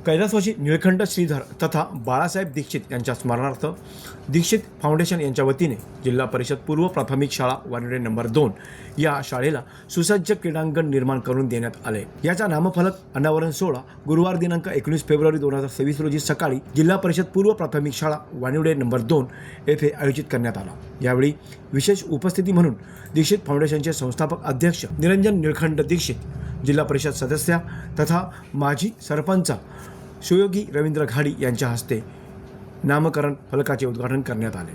कैलासवासी निळकंठ श्रीधर तथा बाळासाहेब दीक्षित यांच्या स्मरणार्थ दीक्षित फाउंडेशन यांच्या वतीने जिल्हा परिषद पूर्व प्राथमिक शाळा वानिवडे नंबर 2 या शाळेला सुसज्ज क्रीडांगण निर्माण करून देण्यात आले। याचा नामफलक अनावरण सोहळा गुरुवार दिनांक 19 फेब्रुवारी 2026 रोजी सकाळी जिल्हा परिषद पूर्व प्राथमिक शाळा वानिवडे नंबर 2 येथे आयोजित करण्यात आला। यावेळी विशेष उपस्थिती म्हणून दीक्षित फाउंडेशनचे संस्थापक अध्यक्ष निरंजन निळकंठ दीक्षित, जिल्हा परिषद सदस्य तथा माजी सरपंच सुयोगी रवींद्र घाडी यांच्या हस्ते नामकरण फलकाचे उद्घाटन करण्यात आले।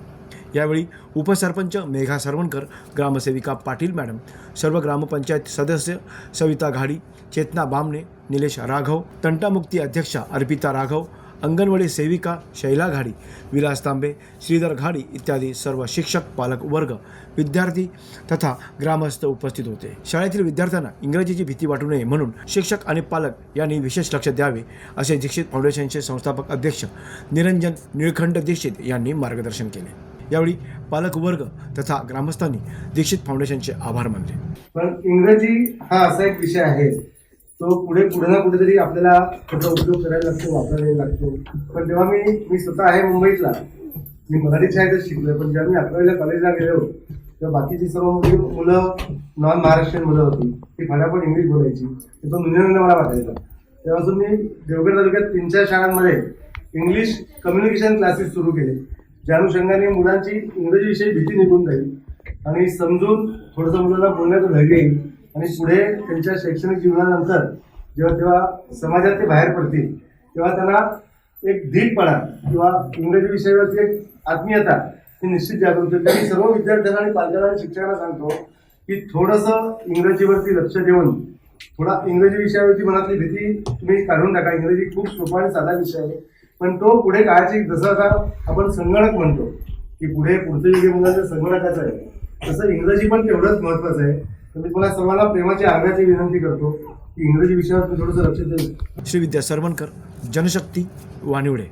यावेळी उपसरपंच मेघा सरवणकर, ग्रामसेविका पाटील मॅडम, सर्व ग्रामपंचायत सदस्य सविता घाडी, चेतना बामणे, निलेश राघव, तंटामुक्ती अध्यक्षा अर्पिता राघव, अंगणवाडी सेविका शैला घाडी, विलास तांबे, श्रीधर घाडी इत्यादी सर्व शिक्षक, पालक वर्ग, विद्यार्थी तथा ग्रामस्थ उपस्थित होते। शाळेतील विद्यार्थ्यांना इंग्रजीची भीती वाटू नये म्हणून शिक्षक आणि पालक यांनी विशेष लक्ष द्यावे असे दीक्षित फाउंडेशनचे संस्थापक अध्यक्ष निरंजन निळकंठ दीक्षित यांनी मार्गदर्शन केले। यावेळी पालक वर्ग तथा ग्रामस्थांनी दीक्षित फाउंडेशनचे आभार मानले। पण इंग्रजी हा असा एक विषय आहे तो पुढे ना कुठेतरी आपल्याला त्याचा उपयोग करायला लागतो, वापरायला लागतो। पण जेव्हा मी स्वतः आहे मुंबईतला, मी मराठी शाळेतच शिकलोय, पण जेव्हा मी 11वीला कॉलेजला गेलो तेव्हा बाकीची सर्व मुलं नॉन महाराष्ट्रीयन मुलं होती, ती फटाफट इंग्लिश बोलायची, तो नवीन मला वाटायचा। तेव्हापासून मी देवगड तालुक्यात 3-4 शाळांमध्ये इंग्लिश कम्युनिकेशन क्लासेस सुरू केले, ज्या अनुषंगाने मुलांची इंग्रजीविषयी भीती निघून जाईल आणि समजून थोडंसं मुलांना बोलण्याचं धैर्य येईल आणि पुढे त्यांच्या शैक्षणिक जीवनानंतर जेव्हा समाजात ते बाहेर पडतील तेव्हा त्यांना एक धीटपणा किंवा इंग्रजी विषयावरची एक आत्मीयता ही निश्चित जागृत होते। मी सर्व विद्यार्थ्यांना आणि पालकांना आणि शिक्षकांना सांगतो की थोडंसं इंग्रजीवरती लक्ष देऊन थोडा इंग्रजी विषयावरती मनातली भीती तुम्ही काढून टाका। इंग्रजी खूप सोपा आणि साधा विषय आहे, पण तो पुढे काळाची जसं आता आपण संगणक म्हणतो की पुढचं युग मुलांचं संगणकाचं आहे, तसं इंग्रजी पण तेवढंच महत्त्वाचं आहे। तर मी तुम्हाला सर्वांना प्रेमाची आग्रहाची विनंती करतो की इंग्रजी विषयावर थोडंसं लक्ष द्या। श्री विद्या सरवणकर, जनशक्ती, वानिवडे।